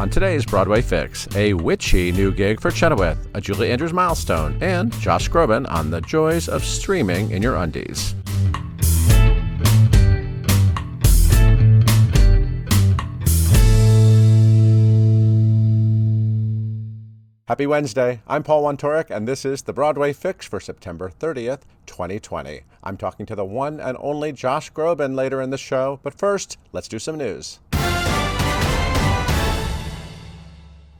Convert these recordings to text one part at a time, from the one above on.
On today's Broadway Fix, a witchy new gig for Chenoweth, a Julie Andrews milestone, and Josh Groban on the joys of streaming in your undies. Happy Wednesday. I'm Paul Wontorek, and this is the Broadway Fix for September 30th, 2020. I'm talking to the one and only Josh Groban later in the show, but first, let's do some news.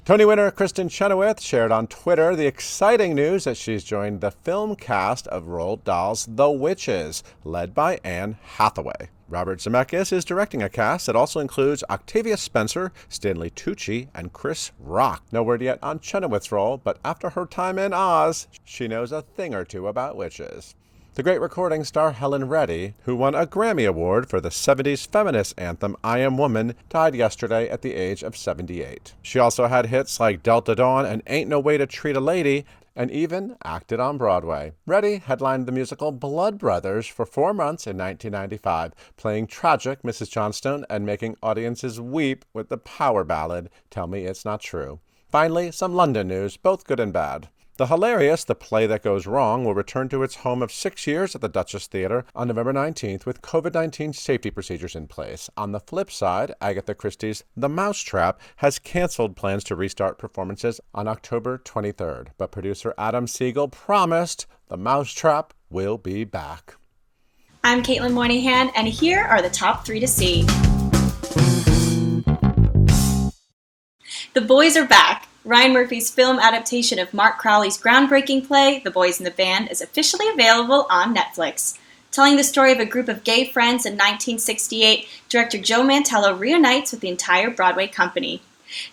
Tony winner Kristin Chenoweth shared on Twitter the exciting news that she's joined the film cast of Roald Dahl's The Witches, led by Anne Hathaway. Robert Zemeckis is directing a cast that also includes Octavia Spencer, Stanley Tucci, and Chris Rock. No word yet on Chenoweth's role, but after her time in Oz, she knows a thing or two about witches. The great recording star Helen Reddy, who won a Grammy Award for the 70s feminist anthem I Am Woman, died yesterday at the age of 78. She also had hits like Delta Dawn and Ain't No Way to Treat a Lady, and even acted on Broadway. Reddy headlined the musical Blood Brothers for 4 months in 1995, playing tragic Mrs. Johnstone and making audiences weep with the power ballad Tell Me It's Not True. Finally, some London news, both good and bad. The hilarious The Play That Goes Wrong will return to its home of 6 years at the Duchess Theatre on November 19th with COVID-19 safety procedures in place. On the flip side, Agatha Christie's The Mousetrap has canceled plans to restart performances on October 23rd. But producer Adam Siegel promised The Mousetrap will be back. I'm Caitlin Moynihan, and here are the top 3 to see. The Boys Are Back. Ryan Murphy's film adaptation of Mark Crowley's groundbreaking play, The Boys in the Band, is officially available on Netflix. Telling the story of a group of gay friends in 1968, director Joe Mantello reunites with the entire Broadway company.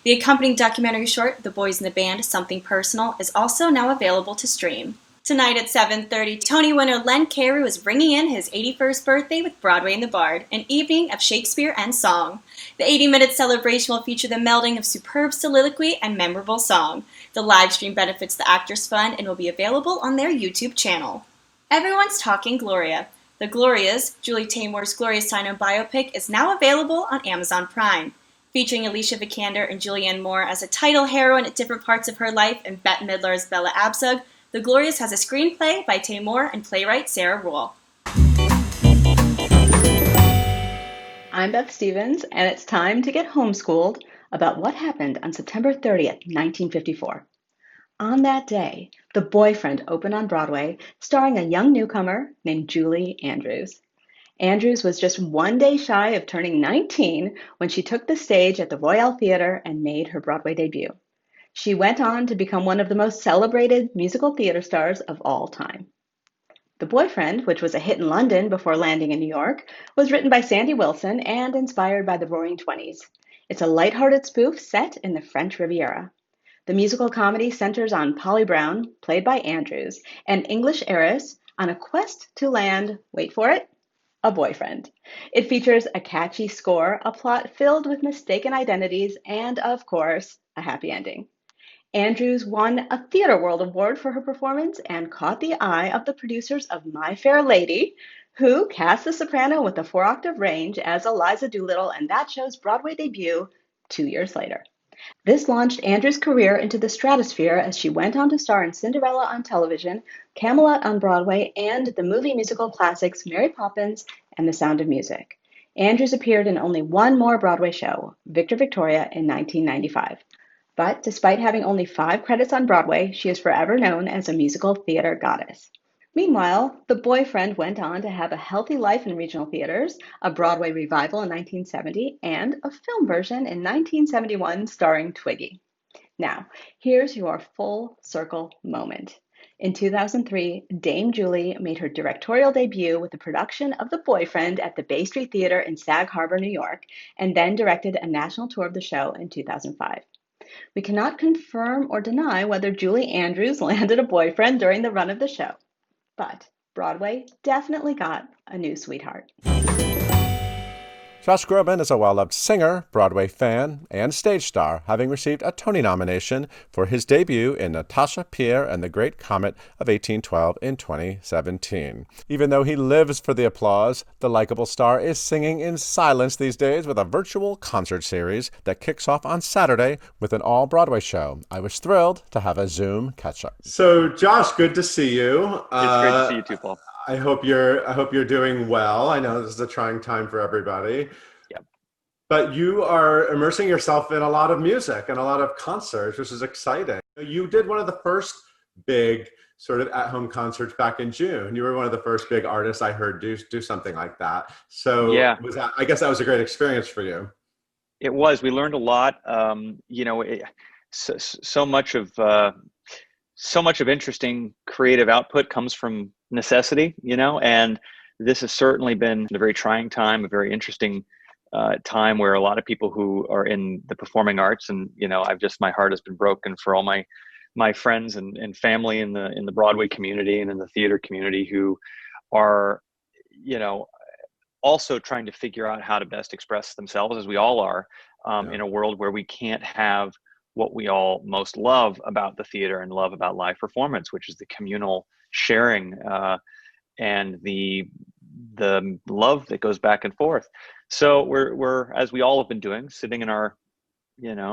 The accompanying documentary short, The Boys in the Band, Something Personal, is also now available to stream. Tonight at 7:30, Tony winner Len Cary was ringing in his 81st birthday with Broadway and the Bard, an evening of Shakespeare and song. The 80-minute celebration will feature the melding of superb soliloquy and memorable song. The live stream benefits the Actors Fund and will be available on their YouTube channel. Everyone's talking Gloria. The Glorias, Julie Taymor's Gloria Steinem biopic, is now available on Amazon Prime. Featuring Alicia Vikander and Julianne Moore as a title heroine at different parts of her life and Bette Midler as Bella Abzug, The Glorias has a screenplay by Taymor and playwright Sarah Rule. I'm Beth Stevens, and it's time to get homeschooled about what happened on September 30th, 1954. On that day, The Boyfriend opened on Broadway, starring a young newcomer named Julie Andrews. Andrews was just 1 day shy of turning 19 when she took the stage at the Royal Theatre and made her Broadway debut. She went on to become one of the most celebrated musical theater stars of all time. The Boyfriend, which was a hit in London before landing in New York, was written by Sandy Wilson and inspired by the Roaring Twenties. It's a lighthearted spoof set in the French Riviera. The musical comedy centers on Polly Brown, played by Andrews, an English heiress on a quest to land, wait for it, a boyfriend. It features a catchy score, a plot filled with mistaken identities, and, of course, a happy ending. Andrews won a Theatre World Award for her performance and caught the eye of the producers of My Fair Lady, who cast the soprano with a 4-octave range as Eliza Doolittle and that show's Broadway debut 2 years later. This launched Andrews' career into the stratosphere as she went on to star in Cinderella on television, Camelot on Broadway, and the movie musical classics Mary Poppins and The Sound of Music. Andrews appeared in only one more Broadway show, Victor Victoria, in 1995. But despite having only 5 credits on Broadway, she is forever known as a musical theater goddess. Meanwhile, The Boyfriend went on to have a healthy life in regional theaters, a Broadway revival in 1970, and a film version in 1971 starring Twiggy. Now, here's your full circle moment. In 2003, Dame Julie made her directorial debut with the production of The Boyfriend at the Bay Street Theater in Sag Harbor, New York, and then directed a national tour of the show in 2005. We cannot confirm or deny whether Julie Andrews landed a boyfriend during the run of the show, but Broadway definitely got a new sweetheart. Josh Groban is a well-loved singer, Broadway fan, and stage star, having received a Tony nomination for his debut in Natasha, Pierre, and the Great Comet of 1812 in 2017. Even though he lives for the applause, the likable star is singing in silence these days with a virtual concert series that kicks off on Saturday with an all-Broadway show. I was thrilled to have a Zoom catch-up. So, Josh, good to see you. It's great to see you too, Paul. I hope you're doing well. I know this is a trying time for everybody. Yep. But you are immersing yourself in a lot of music and a lot of concerts, which is exciting. You did one of the first big sort of at-home concerts back in June. You were one of the first big artists I heard do something like that. So yeah, I guess that was a great experience for you. it was. We learned a lot. So much of interesting creative output comes from necessity, and this has certainly been a very trying time, a very interesting time where a lot of people who are in the performing arts, and my heart has been broken for all my friends and family in the Broadway community and in the theater community who are also trying to figure out how to best express themselves, as we all are, in a world where we can't have what we all most love about the theater and love about live performance, which is the communal sharing and the love that goes back and forth. So we're as we all have been doing, sitting in our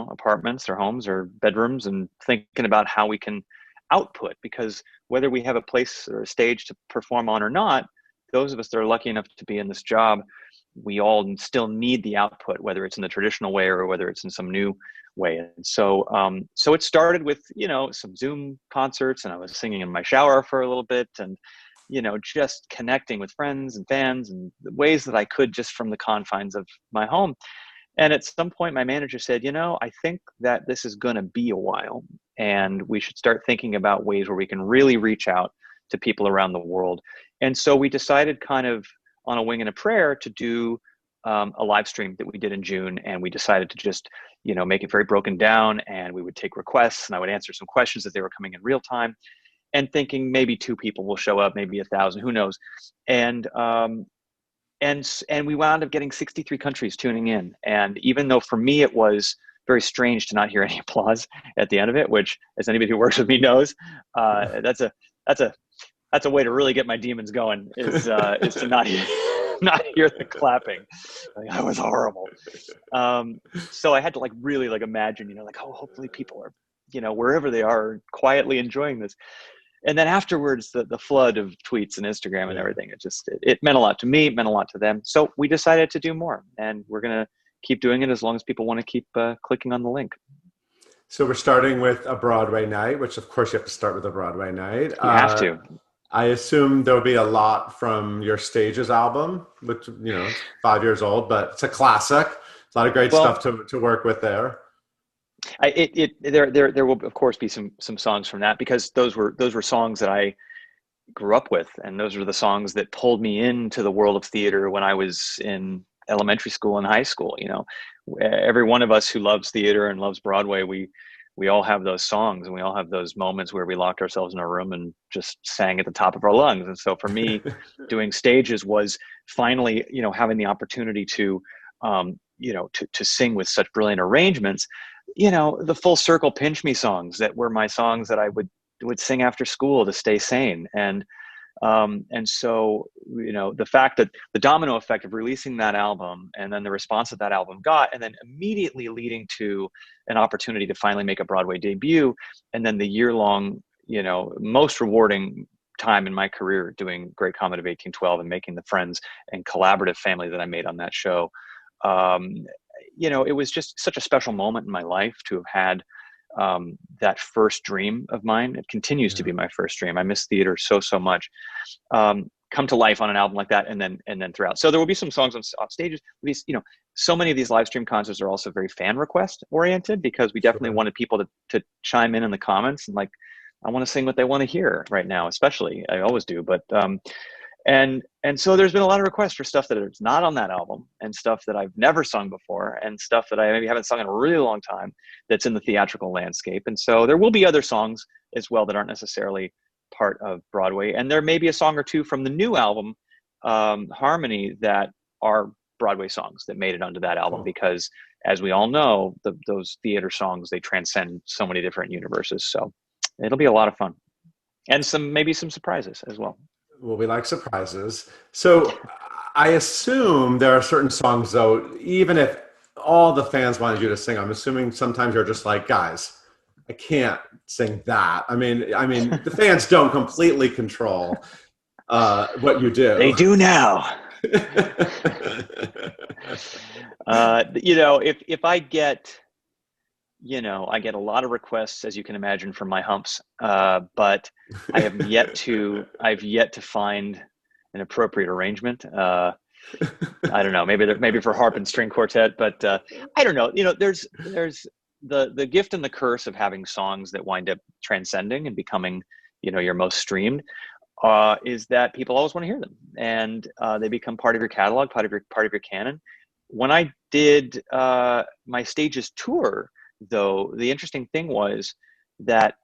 apartments or homes or bedrooms and thinking about how we can output, because whether we have a place or a stage to perform on or not, those of us that are lucky enough to be in this job, we all still need the output, whether it's in the traditional way or whether it's in some new way. And so it started with some Zoom concerts, and I was singing in my shower for a little bit, and just connecting with friends and fans and the ways that I could, just from the confines of my home. And at some point my manager said, I think that this is going to be a while, and we should start thinking about ways where we can really reach out to people around the world. And so we decided, kind of on a wing and a prayer, to do a live stream that we did in June. And we decided to just make it very broken down, and we would take requests and I would answer some questions as they were coming in real time, and thinking maybe 2 people will show up, maybe 1,000, who knows. And we wound up getting 63 countries tuning in. And even though for me it was very strange to not hear any applause at the end of it, which, as anybody who works with me knows, that's a way to really get my demons going, is to not hear the clapping. That was horrible. So I had to really imagine, hopefully people are, wherever they are, quietly enjoying this. And then afterwards, the flood of tweets and Instagram and everything, it meant a lot to me, it meant a lot to them. So we decided to do more, and we're going to keep doing it as long as people want to keep clicking on the link. So we're starting with a Broadway night, which of course you have to start with a Broadway night. You have to. I assume there'll be a lot from your Stages album, which, 5 years old, but it's a classic. A lot of great stuff to work with there. There will of course be some songs from that, because those were songs that I grew up with, and those were the songs that pulled me into the world of theater when I was in elementary school and high school. Every one of us who loves theater and loves Broadway, we all have those songs, and we all have those moments where we locked ourselves in a room and just sang at the top of our lungs. And so for me, doing Stages was finally, having the opportunity to sing with such brilliant arrangements. The Full Circle Pinch Me songs that were my songs that I would sing after school to stay sane. And so, the fact that the domino effect of releasing that album, and then the response that album got, and then immediately leading to an opportunity to finally make a Broadway debut, and then the year-long, most rewarding time in my career doing Great Comet of 1812 and making the friends and collaborative family that I made on that show. It was just such a special moment in my life to have had that first dream of mine. It continues to be my first dream. I miss theater so much. Come to life on an album like that, and then throughout. So there will be some songs on stages. So many of these live stream concerts are also very fan request oriented, because we definitely wanted people to chime in the comments, and I want to sing what they want to hear right now, especially. I always do, but and so there's been a lot of requests for stuff that is not on that album, and stuff that I've never sung before, and stuff that I maybe haven't sung in a really long time that's in the theatrical landscape. And so there will be other songs as well that aren't necessarily part of Broadway. And there may be a song or two from the new album, Harmony, that are Broadway songs that made it onto that album, Cool. because as we all know, those theater songs, they transcend so many different universes. So it'll be a lot of fun, and maybe some surprises as well. Well, we like surprises. So I assume there are certain songs, though, even if all the fans wanted you to sing, I'm assuming sometimes you're just like, guys, I can't sing that. I mean, the fans don't completely control what you do. They do now. If I get, I get a lot of requests, as you can imagine, from my humps, but I've yet to find an appropriate arrangement. I don't know, maybe for harp and string quartet, but I don't know. There's the gift and the curse of having songs that wind up transcending and becoming, your most streamed, is that people always want to hear them, and they become part of your catalog, part of your canon. When I did my Stages tour, though, the interesting thing was that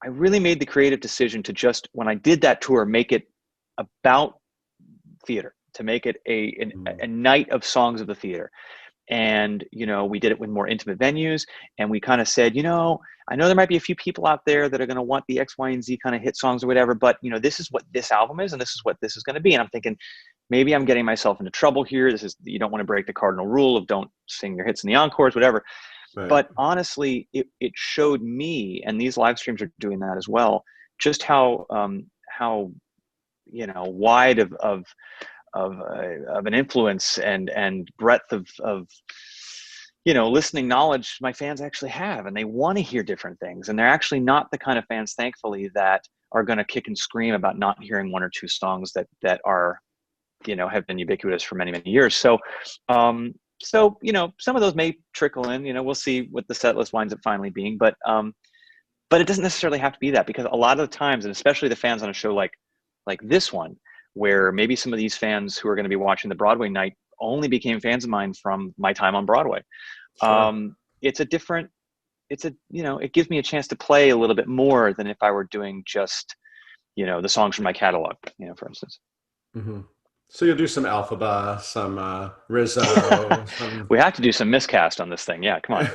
I really made the creative decision to just, when I did that tour, make it about theater, to make it a night of songs of the theater. And, we did it with more intimate venues, and we kind of said, I know there might be a few people out there that are going to want the X, Y, and Z kind of hit songs or whatever, but, this is what this album is, and this is what this is going to be. And I'm thinking, maybe I'm getting myself into trouble here. You don't want to break the cardinal rule of don't sing your hits in the encores, whatever. Right. But honestly, it showed me, and these live streams are doing that as well, just how wide of an influence and breadth of listening knowledge my fans actually have, and they want to hear different things, and they're actually not the kind of fans, thankfully, that are going to kick and scream about not hearing one or two songs that are have been ubiquitous for many years. So some of those may trickle in. We'll see what the set list winds up finally being, but it doesn't necessarily have to be that, because a lot of the times, and especially the fans on a show like this one, where maybe some of these fans who are going to be watching the Broadway night only became fans of mine from my time on Broadway. Sure. It gives me a chance to play a little bit more than if I were doing just, the songs from my catalog, for instance. Mm-hmm. So you'll do some Elphaba, some Rizzo. We have to do some miscast on this thing. Yeah, come on.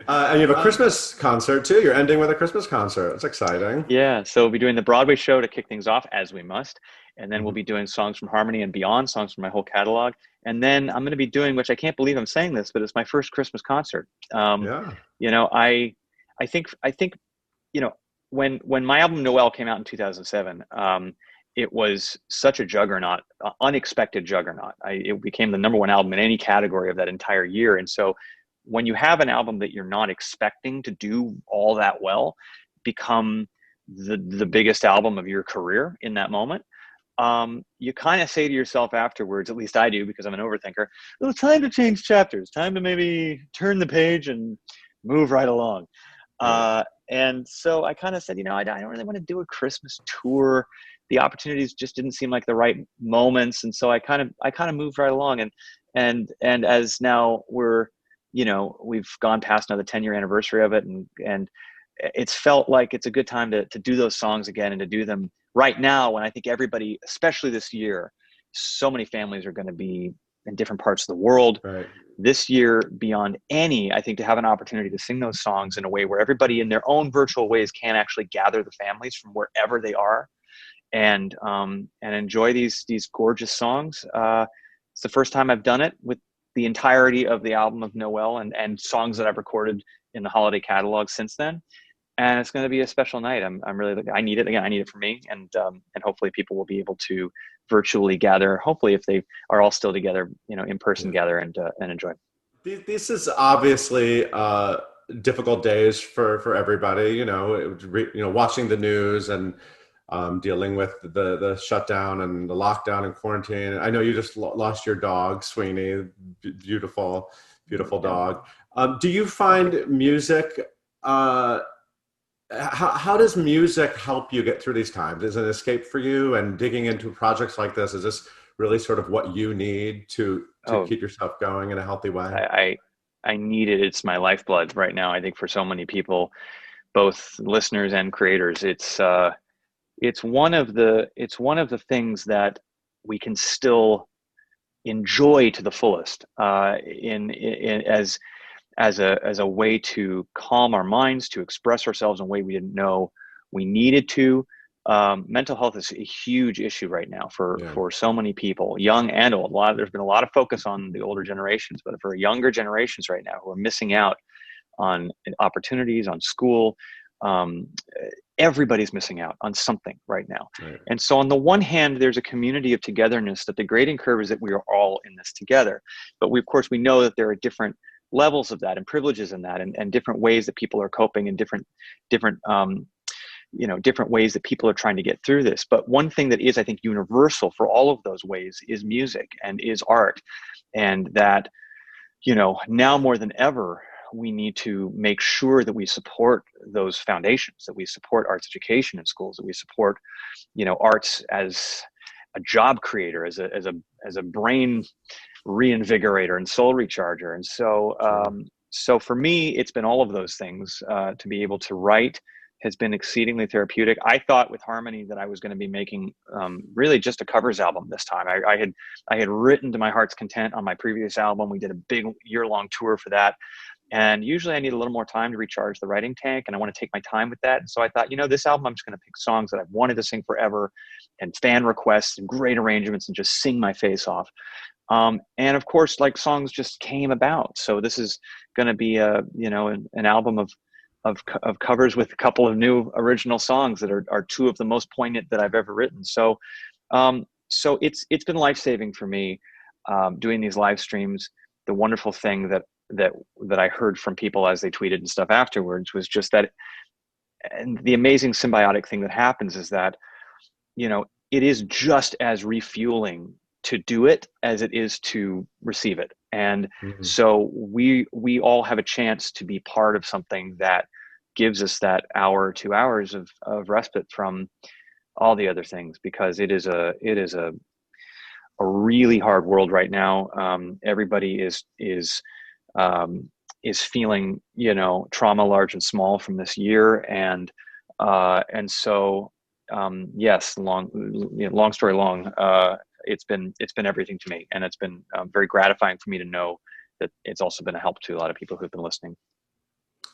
And you have a Christmas concert too. You're ending with a Christmas concert. That's exciting. Yeah, so we'll be doing the Broadway show to kick things off, as we must. And then we'll be doing songs from Harmony and beyond, songs from my whole catalog. And then I'm going to be doing, which I can't believe I'm saying this, but it's my first Christmas concert. Yeah. I think when my album Noel came out in 2007, it was such a juggernaut, unexpected juggernaut. It became the #1 album in any category of that entire year. And so when you have an album that you're not expecting to do all that well become the biggest album of your career in that moment, you kind of say to yourself afterwards, at least I do, because I'm an overthinker, well, it's time to change chapters, time to maybe turn the page and move right along. Right. And so I kind of said, I don't really want to do a Christmas tour. The opportunities just didn't seem like the right moments. And so I kind of moved right along, and as now we've gone past now the 10-year anniversary of it, and it's felt like it's a good time to do those songs again, and to do them right now, when I think everybody, especially this year, so many families are going to be in different parts of the world. Right. This year, beyond any, I think, to have an opportunity to sing those songs in a way where everybody in their own virtual ways can actually gather the families from wherever they are, and enjoy these gorgeous songs. It's the first time I've done it with the entirety of the album of Noel and songs that I've recorded in the holiday catalog since then. And it's going to be a special night. I need it again. I need it for me, and hopefully people will be able to virtually gather. Hopefully, if they are all still together, in person, gather and enjoy. This is obviously difficult days for everybody. Watching the news and dealing with the shutdown and the lockdown and quarantine. I know you just lost your dog, Sweeney, beautiful dog. Do you find music? How does music help you get through these times? Is it an escape for you? And digging into projects like this, is this really sort of what you need to keep yourself going in a healthy way? I need it. It's my lifeblood right now. I think for so many people, both listeners and creators, it's one of the things that we can still enjoy to the fullest, as a way to calm our minds, to express ourselves in a way we didn't know we needed to. Mental health is a huge issue right now for so many people, young and old. There's been a lot of focus on the older generations, but for younger generations right now who are missing out on opportunities, on school, everybody's missing out on something right now. Right. And so on the one hand, there's a community of togetherness that the grading curve is that we are all in this together. But of course, we know that there are different levels of that and privileges in that, and different ways that people are coping, and different ways that people are trying to get through this. But one thing that is, I think, universal for all of those ways is music and is art. And that, now more than ever, we need to make sure that we support those foundations, that we support arts education in schools, that we support, arts as a job creator, as a brain reinvigorator and soul recharger. And so, so for me, it's been all of those things. To be able to write has been exceedingly therapeutic. I thought with Harmony that I was going to be making really just a covers album this time. I had written to my heart's content on my previous album. We did a big year-long tour for that. And usually I need a little more time to recharge the writing tank, and I want to take my time with that. And so I thought, this album, I'm just going to pick songs that I've wanted to sing forever, and fan requests and great arrangements, and just sing my face off. And of course, like, songs just came about. So this is going to be an album of covers with a couple of new original songs that are two of the most poignant that I've ever written. So so it's been life-saving for me, doing these live streams. The wonderful thing that I heard from people as they tweeted and stuff afterwards was just that, and the amazing symbiotic thing that happens is that, it is just as refueling to do it as it is to receive it. And so we all have a chance to be part of something that gives us that hour, 2 hours of respite from all the other things, because it is a really hard world right now. Everybody is feeling, trauma large and small from this year. And so, yes, long story long, it's been everything to me. And it's been very gratifying for me to know that it's also been a help to a lot of people who've been listening.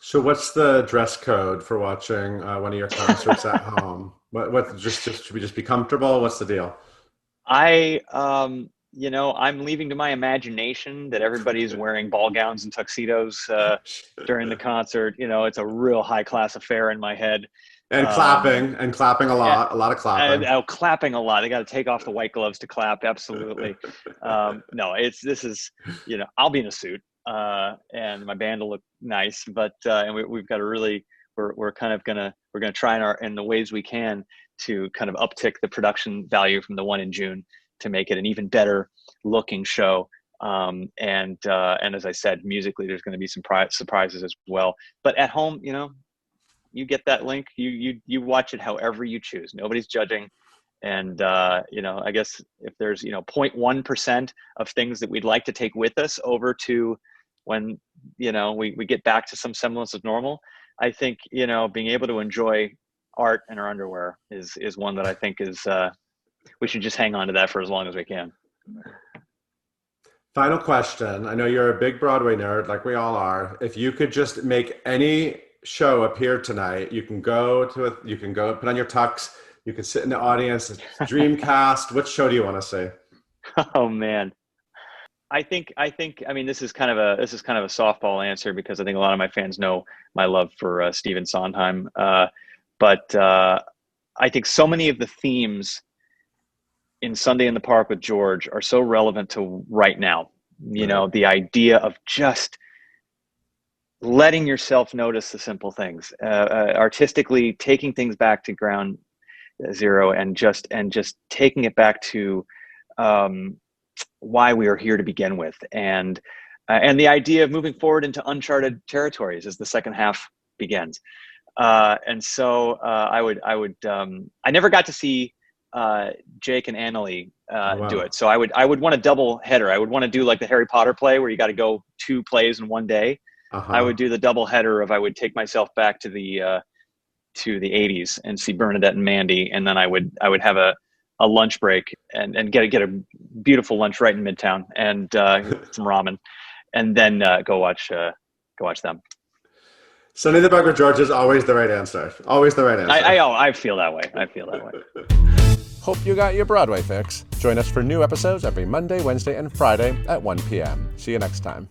So what's the dress code for watching one of your concerts at home? What just should we just be comfortable? What's the deal? I'm leaving to my imagination that everybody's wearing ball gowns and tuxedos during the concert. It's a real high class affair in my head. And clapping a lot of clapping. Clapping a lot. They got to take off the white gloves to clap. Absolutely. No, I'll be in a suit, and my band will look nice, but and we've got we're gonna try in the ways we can to kind of uptick the production value from the one in June to make it an even better looking show. And as I said, musically, there's going to be some surprises as well. But at home, you get that link, you watch it however you choose. Nobody's judging. And, I guess if there's, 0.1% of things that we'd like to take with us over to when, we get back to some semblance of normal, I think, being able to enjoy art in our underwear is one that I think is, we should just hang on to that for as long as we can. Final question. I know you're a big Broadway nerd, like we all are. If you could just make any show appear tonight, you can go put on your tux, you can sit in the audience, it's Dreamcast. Which show do you want to see? Oh man. I mean, this is kind of a softball answer, because I think a lot of my fans know my love for Stephen Sondheim. But I think so many of the themes in Sunday in the Park with George are so relevant to right now. The idea of just letting yourself notice the simple things, artistically taking things back to ground zero, and just taking it back to why we are here to begin with, and the idea of moving forward into uncharted territories as the second half begins. And so I never got to see Jake and Annalie do it. So I would want a double header. I would want to do like the Harry Potter play where you got to go 2 plays in one day. I would do the double header of, I would take myself back to the 80s and see Bernadette and Mandy, and then I would have a lunch break and get a beautiful lunch right in Midtown and some ramen, and then go watch them. Sonny the Bugger George is always the right answer. Always the right answer. I feel that way. Hope you got your Broadway fix. Join us for new episodes every Monday, Wednesday, and Friday at 1 p.m. See you next time.